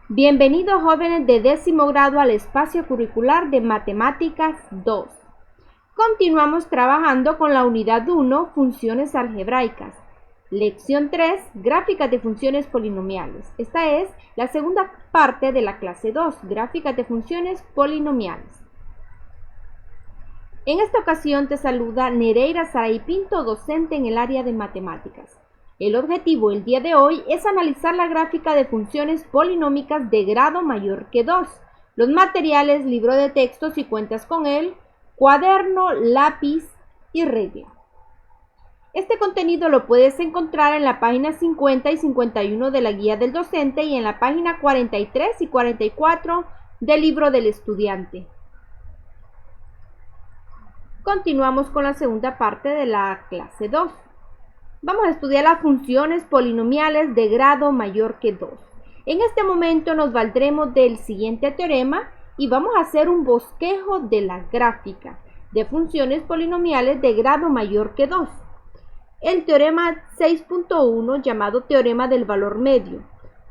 Bienvenidos jóvenes de 10º grado al espacio curricular de Matemáticas 2. Continuamos trabajando con la unidad 1, funciones algebraicas. Lección 3, gráficas de funciones polinomiales. Esta es la segunda parte de la clase 2, gráficas de funciones polinomiales. En esta ocasión te saluda Nereida Saray Pinto, docente en el área de matemáticas. El objetivo el día de hoy es analizar la gráfica de funciones polinómicas de grado mayor que 2. Los materiales, libro de texto si cuentas con él, cuaderno, lápiz y regla. Este contenido lo puedes encontrar en la página 50 y 51 de la guía del docente y en la página 43 y 44 del libro del estudiante. Continuamos con la segunda parte de la clase 2. Vamos a estudiar las funciones polinomiales de grado mayor que 2. En este momento nos valdremos del siguiente teorema y vamos a hacer un bosquejo de la gráfica de funciones polinomiales de grado mayor que 2. El teorema 6.1, llamado teorema del valor medio,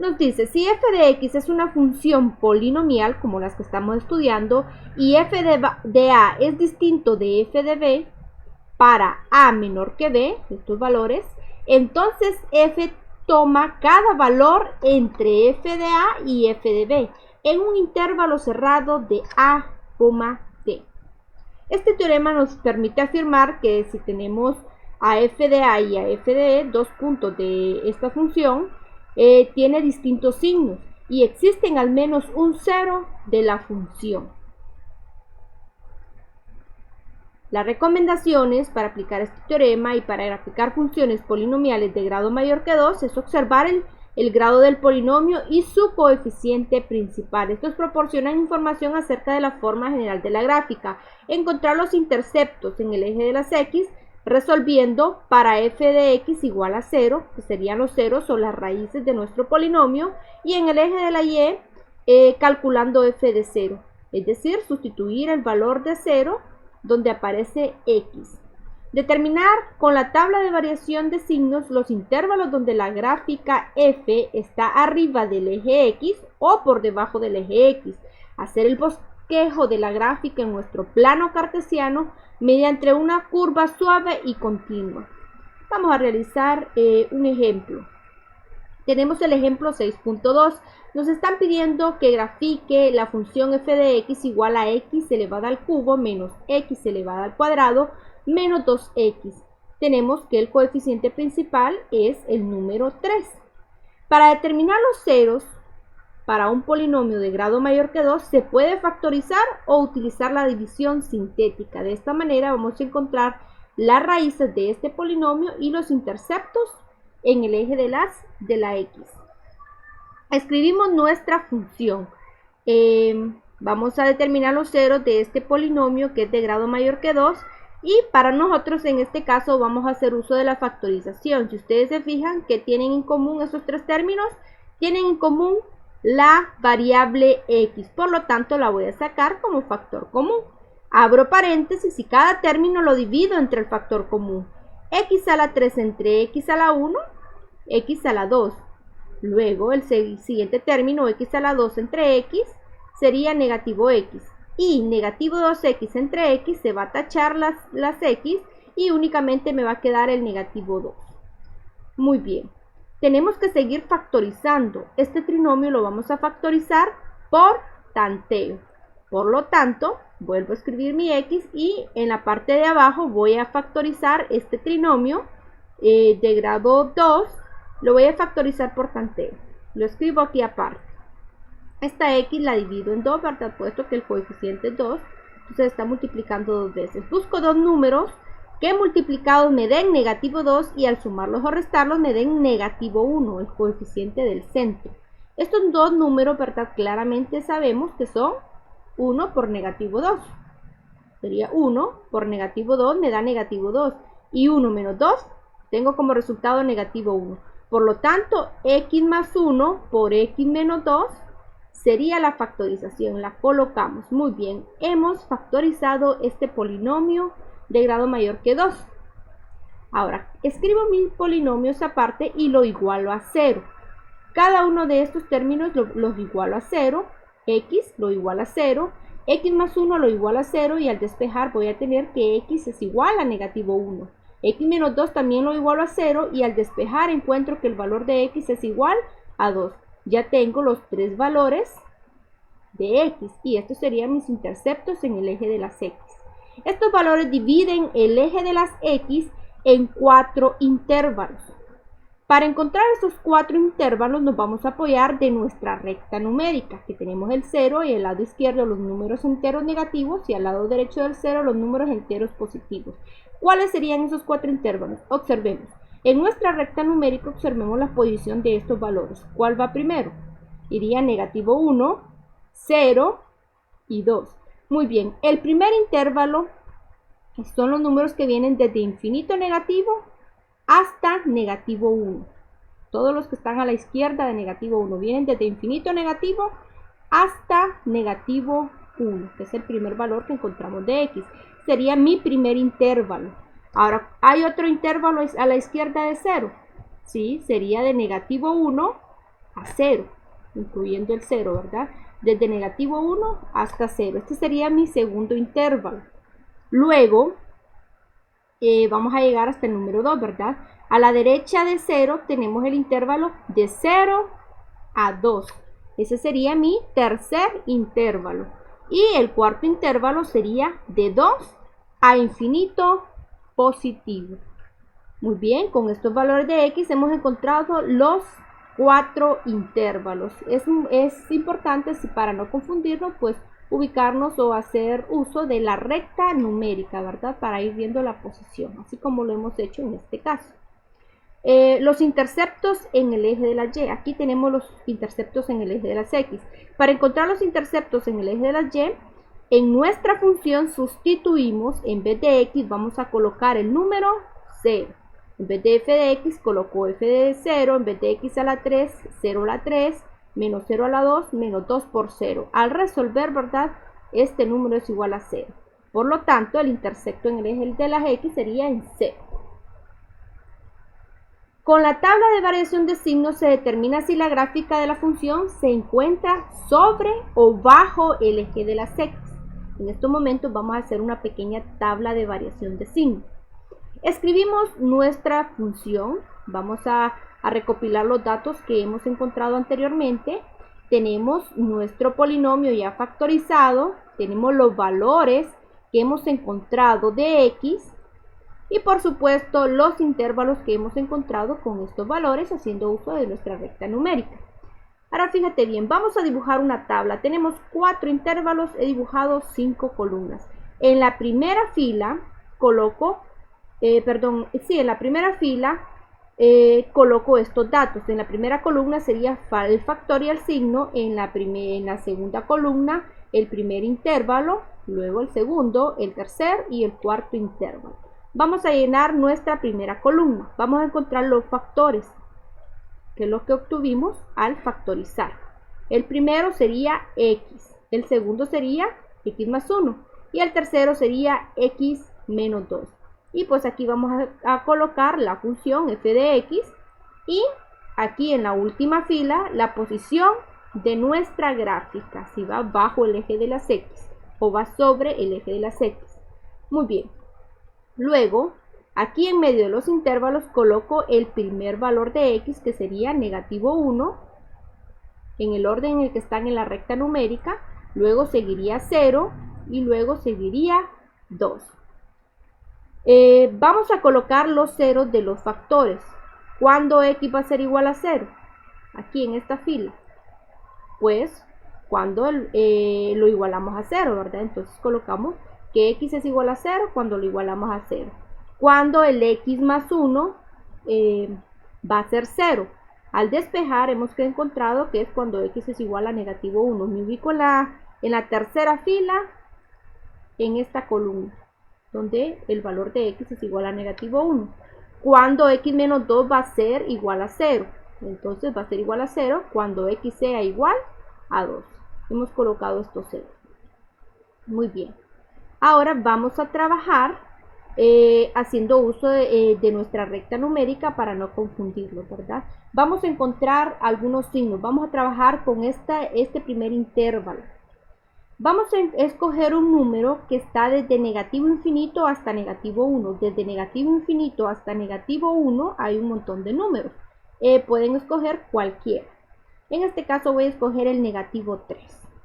nos dice si f de x es una función polinomial, como las que estamos estudiando, y f de a es distinto de f de b, para a menor que b, estos valores, entonces f toma cada valor entre f de a y f de b en un intervalo cerrado de a, d. Este teorema nos permite afirmar que si tenemos a f de a y a f de b, dos puntos de esta función, tiene distintos signos y existen al menos un cero de la función. Las recomendaciones para aplicar este teorema y para graficar funciones polinomiales de grado mayor que 2 es observar el grado del polinomio y su coeficiente principal. Estos proporcionan información acerca de la forma general de la gráfica. Encontrar los interceptos en el eje de las x, resolviendo para f de x igual a 0, que serían los ceros o las raíces de nuestro polinomio, y en el eje de la y, calculando f de 0, es decir, sustituir el valor de 0 donde aparece x. Determinar con la tabla de variación de signos los intervalos donde la gráfica f está arriba del eje x o por debajo del eje x. Hacer el bosquejo de la gráfica en nuestro plano cartesiano mediante una curva suave y continua. Vamos a realizar un ejemplo. Tenemos el ejemplo 6.2. Nos están pidiendo que grafique la función f de x igual a x elevada al cubo menos x elevada al cuadrado menos 2x. Tenemos que el coeficiente principal es el número 3. Para determinar los ceros para un polinomio de grado mayor que 2 se puede factorizar o utilizar la división sintética. De esta manera vamos a encontrar las raíces de este polinomio y los interceptos en el eje de la x. Escribimos nuestra función. Vamos a determinar los ceros de este polinomio que es de grado mayor que 2 y para nosotros en este caso vamos a hacer uso de la factorización. Si ustedes se fijan que tienen en común esos tres términos, tienen en común la variable x, por lo tanto la voy a sacar como factor común. Abro paréntesis y cada término lo divido entre el factor común. X a la 3 entre x a la 1, x a la 2. Luego el siguiente término, x a la 2 entre x, sería negativo x. Y negativo 2x entre x se va a tachar las x y únicamente me va a quedar el negativo 2. Muy bien. Tenemos que seguir factorizando. Este trinomio lo vamos a factorizar por tanteo. Por lo tanto, vuelvo a escribir mi x y en la parte de abajo voy a factorizar este trinomio de grado 2. Lo voy a factorizar por tanteo. Lo escribo aquí aparte. Esta x la divido en 2, ¿verdad? Puesto que el coeficiente es 2. Entonces está multiplicando dos veces. Busco dos números que multiplicados me den negativo 2 y al sumarlos o restarlos me den negativo 1, el coeficiente del centro. Estos dos números, ¿verdad? Claramente sabemos que son 1 por negativo 2. Sería 1 por negativo 2 me da negativo 2. Y 1 menos 2 tengo como resultado negativo 1. Por lo tanto, x más 1 por x menos 2 sería la factorización. La colocamos. Muy bien. Hemos factorizado este polinomio de grado mayor que 2. Ahora, escribo mis polinomios aparte y lo igualo a 0. Cada uno de estos términos los igualo a 0, x lo igual a 0, x más 1 lo igual a 0 y al despejar voy a tener que x es igual a negativo 1. X menos 2 también lo igualo a 0 y al despejar encuentro que el valor de x es igual a 2. Ya tengo los tres valores de x y estos serían mis interceptos en el eje de las x. Estos valores dividen el eje de las x en 4 intervalos. Para encontrar esos 4 intervalos nos vamos a apoyar de nuestra recta numérica, que tenemos el 0 y al lado izquierdo los números enteros negativos y al lado derecho del 0 los números enteros positivos. ¿Cuáles serían esos 4 intervalos? Observemos. En nuestra recta numérica observemos la posición de estos valores. ¿Cuál va primero? Iría negativo 1, 0 y 2. Muy bien, el primer intervalo son los números que vienen desde infinito negativo hasta negativo 1. Todos los que están a la izquierda de negativo 1 vienen desde infinito negativo hasta negativo 1, que es el primer valor que encontramos de x. Sería mi primer intervalo. Ahora, ¿hay otro intervalo a la izquierda de 0? Sí, sería de negativo 1 a 0, incluyendo el 0, ¿verdad? Desde negativo 1 hasta 0. Este sería mi segundo intervalo. Luego, vamos a llegar hasta el número 2, ¿verdad? A la derecha de 0 tenemos el intervalo de 0 a 2. Ese sería mi tercer intervalo. Y el cuarto intervalo sería de 2 a infinito positivo. Muy bien, con estos valores de x hemos encontrado los 4 intervalos. Es importante, para no confundirnos, pues ubicarnos o hacer uso de la recta numérica, ¿verdad? Para ir viendo la posición, así como lo hemos hecho en este caso. Los interceptos en el eje de la y. Aquí tenemos los interceptos en el eje de las x. Para encontrar los interceptos en el eje de las y, en nuestra función sustituimos, en vez de x vamos a colocar el número 0. En vez de f de x coloco f de 0, en vez de x a la 3, 0 a la 3, menos 0 a la 2, menos 2 por 0. Al resolver, ¿verdad? Este número es igual a 0. Por lo tanto, el intercepto en el eje de las x sería en 0. Con la tabla de variación de signos se determina si la gráfica de la función se encuentra sobre o bajo el eje de las x. En estos momentos vamos a hacer una pequeña tabla de variación de signos. Escribimos nuestra función. Vamos a recopilar los datos que hemos encontrado anteriormente. Tenemos nuestro polinomio ya factorizado. Tenemos los valores que hemos encontrado de x. Y por supuesto los intervalos que hemos encontrado con estos valores haciendo uso de nuestra recta numérica. Ahora fíjate bien, vamos a dibujar una tabla. Tenemos 4 intervalos, he dibujado 5 columnas. En la primera fila coloco, coloco estos datos. En la primera columna sería el factor y el signo, en la segunda columna el primer intervalo, luego el segundo, el tercer y el cuarto intervalo. Vamos a llenar nuestra primera columna. Vamos a encontrar los factores, que es lo que obtuvimos al factorizar. El primero sería x, el segundo sería x más 1 y el tercero sería x menos 2. Y pues aquí vamos a colocar la función f de x y aquí en la última fila la posición de nuestra gráfica, si va bajo el eje de las x o va sobre el eje de las x. Muy bien. Luego, aquí en medio de los intervalos coloco el primer valor de x, que sería negativo 1, en el orden en el que están en la recta numérica. Luego seguiría 0 y luego seguiría 2. Vamos a colocar los ceros de los factores. ¿Cuándo x va a ser igual a 0? Aquí en esta fila. Pues cuando lo igualamos a 0, ¿verdad? Entonces colocamos que x es igual a 0 cuando lo igualamos a 0. Cuando el x más 1 va a ser 0. Al despejar hemos encontrado que es cuando x es igual a negativo 1. Me ubico en la tercera fila, en esta columna, donde el valor de x es igual a negativo 1. Cuando x menos 2 va a ser igual a 0. Entonces va a ser igual a 0 cuando x sea igual a 2. Hemos colocado estos ceros. Muy bien. Ahora vamos a trabajar haciendo uso de nuestra recta numérica para no confundirlo, ¿verdad? Vamos a encontrar algunos signos. Vamos a trabajar con este primer intervalo. Vamos a escoger un número que está desde negativo infinito hasta negativo 1. Desde negativo infinito hasta negativo 1 hay un montón de números. Pueden escoger cualquiera. En este caso voy a escoger el negativo 3.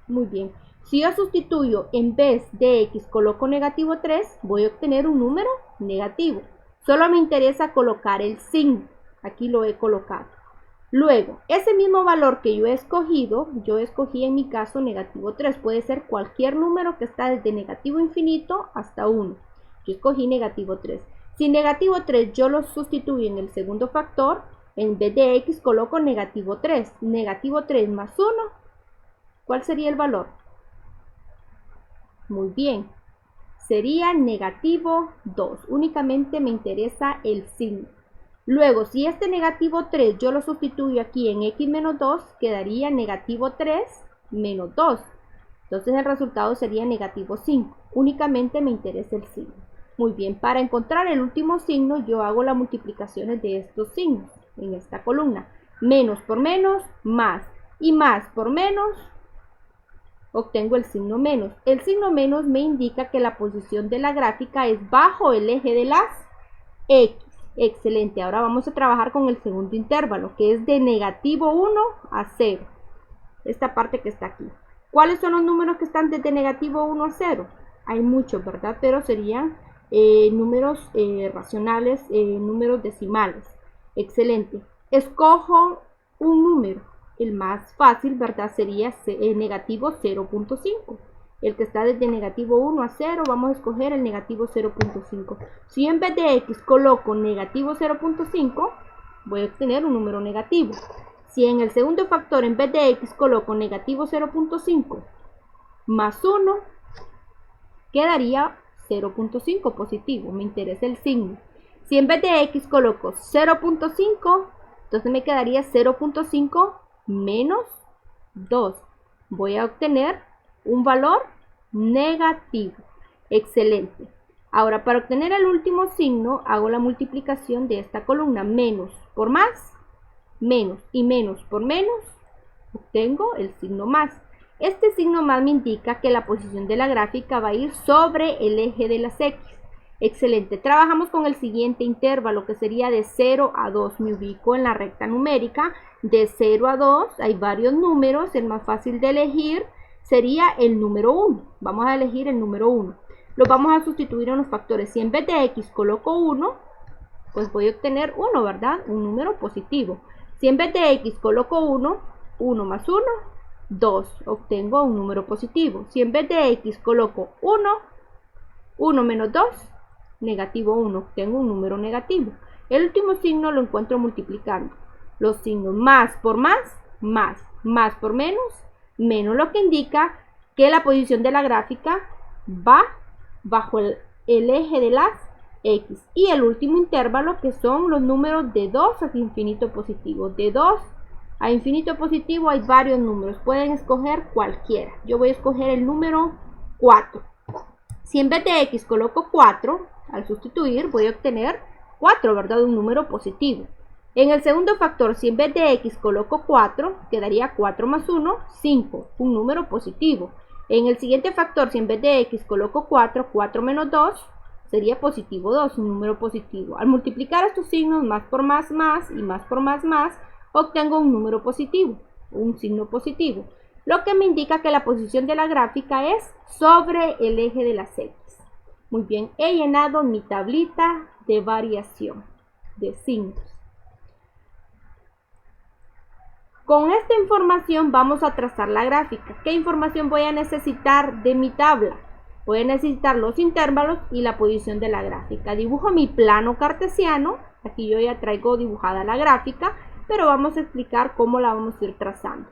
Muy bien. Si yo sustituyo en vez de x coloco negativo 3, voy a obtener un número negativo. Solo me interesa colocar el signo. Aquí lo he colocado. Luego, ese mismo valor que yo he escogido, yo escogí en mi caso negativo 3. Puede ser cualquier número que está desde negativo infinito hasta 1. Yo escogí negativo 3. Si negativo 3 yo lo sustituyo en el segundo factor, en vez de x coloco negativo 3. Negativo 3 más 1, ¿cuál sería el valor? Muy bien, sería negativo 2. Únicamente me interesa el signo. Luego, si este negativo 3 yo lo sustituyo aquí en x menos 2, quedaría negativo 3 menos 2. Entonces el resultado sería negativo 5. Únicamente me interesa el signo. Muy bien, para encontrar el último signo yo hago las multiplicaciones de estos signos en esta columna. Menos por menos, más. Y más por menos, obtengo el signo menos. El signo menos me indica que la posición de la gráfica es bajo el eje de las X. Excelente. Ahora vamos a trabajar con el segundo intervalo, que es de negativo 1 a 0. Esta parte que está aquí. ¿Cuáles son los números que están desde negativo 1 a 0? Hay muchos, ¿verdad? Pero serían números racionales, números decimales. Excelente. Escojo un número. El más fácil, ¿verdad? Sería negativo 0.5. El que está desde negativo 1 a 0, vamos a escoger el negativo 0.5. Si en vez de x coloco negativo 0.5, voy a obtener un número negativo. Si en el segundo factor en vez de x coloco negativo 0.5 más 1, quedaría 0.5 positivo. Me interesa el signo. Si en vez de x coloco 0.5, entonces me quedaría 0.5 menos 2. Voy a obtener un valor negativo. Excelente. Ahora, para obtener el último signo, hago la multiplicación de esta columna. Menos por más, menos y menos por menos, obtengo el signo más. Este signo más me indica que la posición de la gráfica va a ir sobre el eje de las X. Excelente. Trabajamos con el siguiente intervalo, que sería de 0 a 2. Me ubico en la recta numérica. De 0 a 2 hay varios números. El más fácil de elegir sería el número 1. Vamos a elegir el número 1. Lo vamos a sustituir en los factores. Si en vez de x coloco 1, pues voy a obtener 1, ¿verdad? Un número positivo. Si en vez de x coloco 1, 1 más 1, 2. Obtengo un número positivo. Si en vez de x coloco 1, 1 menos 2, negativo 1. Obtengo un número negativo. El último signo lo encuentro multiplicando. Los signos más por más, más por menos, menos, lo que indica que la posición de la gráfica va bajo el eje de las X. Y el último intervalo, que son los números de 2 a infinito positivo. De 2 a infinito positivo hay varios números. Pueden escoger cualquiera. Yo voy a escoger el número 4. Si en vez de X coloco 4, al sustituir voy a obtener 4, ¿verdad? Un número positivo. En el segundo factor, si en vez de x coloco 4, quedaría 4 más 1, 5, un número positivo. En el siguiente factor, si en vez de x coloco 4, 4 menos 2, sería positivo 2, un número positivo. Al multiplicar estos signos, más por más, y más por más, obtengo un número positivo, un signo positivo. Lo que me indica que la posición de la gráfica es sobre el eje de las X. Muy bien, he llenado mi tablita de variación de signos. Con esta información vamos a trazar la gráfica. ¿Qué información voy a necesitar de mi tabla? Voy a necesitar los intervalos y la posición de la gráfica. Dibujo mi plano cartesiano. Aquí yo ya traigo dibujada la gráfica, pero vamos a explicar cómo la vamos a ir trazando.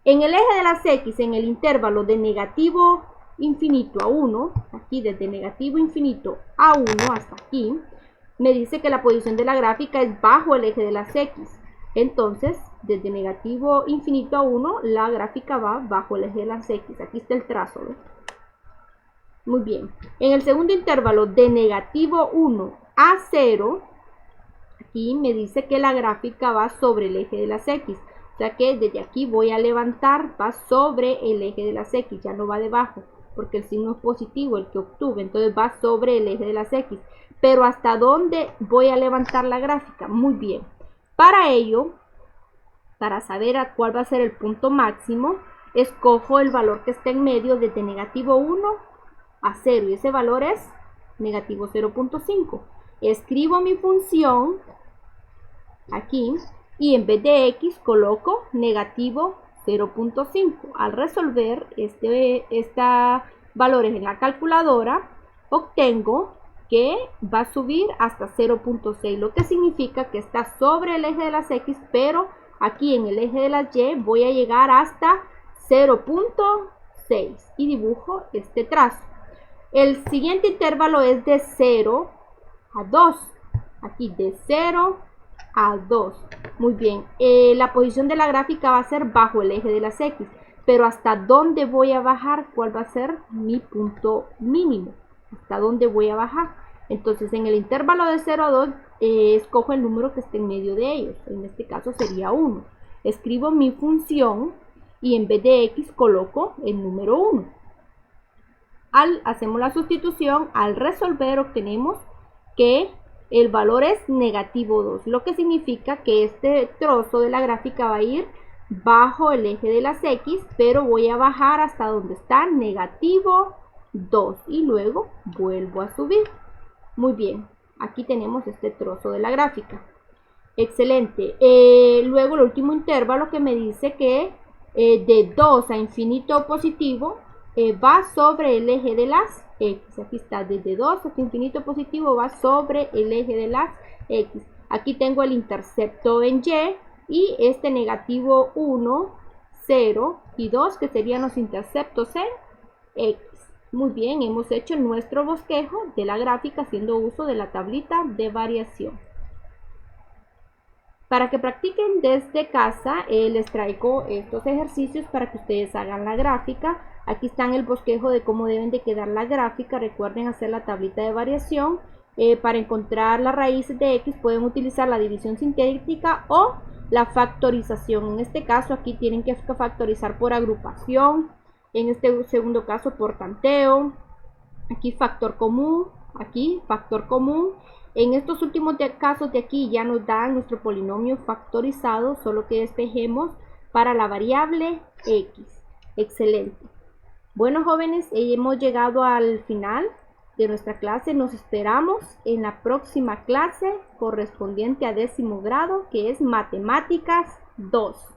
En el eje de las X, en el intervalo de negativo infinito a 1, aquí desde negativo infinito a 1 hasta aquí, me dice que la posición de la gráfica es bajo el eje de las X. Entonces, desde negativo infinito a 1, la gráfica va bajo el eje de las X. Aquí está el trazo, ¿ves? Muy bien. En el segundo intervalo de negativo 1 a 0, aquí me dice que la gráfica va sobre el eje de las X. O sea que desde aquí voy a levantar, va sobre el eje de las X, ya no va debajo, porque el signo es positivo, el que obtuve, entonces va sobre el eje de las X. Pero ¿hasta dónde voy a levantar la gráfica? Muy bien. Para ello, para saber a cuál va a ser el punto máximo, escojo el valor que está en medio desde negativo 1 a 0, y ese valor es negativo 0.5. Escribo mi función aquí, y en vez de X coloco negativo 0.5. Al resolver estos valores en la calculadora, obtengo que va a subir hasta 0.6, lo que significa que está sobre el eje de las X, pero aquí en el eje de las Y voy a llegar hasta 0.6 y dibujo este trazo. El siguiente intervalo es de 0 a 2. Aquí de 0 a 2. Muy bien. La posición de la gráfica va a ser bajo el eje de las X. Pero ¿hasta dónde voy a bajar? ¿Cuál va a ser mi punto mínimo? ¿Hasta dónde voy a bajar? Entonces en el intervalo de 0 a 2 escojo el número que esté en medio de ellos. En este caso sería 1. Escribo mi función y en vez de X coloco el número 1. Hacemos la sustitución, al resolver obtenemos que el valor es negativo 2, lo que significa que este trozo de la gráfica va a ir bajo el eje de las X, pero voy a bajar hasta donde está negativo 2 y luego vuelvo a subir. Muy bien, aquí tenemos este trozo de la gráfica. Excelente. Luego el último intervalo que me dice que de 2 a infinito positivo va sobre el eje de las X. Aquí está, desde 2 hasta infinito positivo va sobre el eje de las X. Aquí tengo el intercepto en Y este negativo 1, 0 y 2 que serían los interceptos en X. Muy bien, hemos hecho nuestro bosquejo de la gráfica haciendo uso de la tablita de variación. Para que practiquen desde casa, les traigo estos ejercicios para que ustedes hagan la gráfica. Aquí están el bosquejo de cómo deben de quedar la gráfica. Recuerden hacer la tablita de variación. Para encontrar las raíces de X pueden utilizar la división sintética o la factorización. En este caso aquí tienen que factorizar por agrupación. En este segundo caso por tanteo. Aquí factor común. Aquí factor común. En estos últimos casos de aquí ya nos dan nuestro polinomio factorizado, solo que despejemos para la variable X. Excelente. Bueno, jóvenes, hemos llegado al final de nuestra clase. Nos esperamos en la próxima clase correspondiente a 10º grado, que es Matemáticas 2.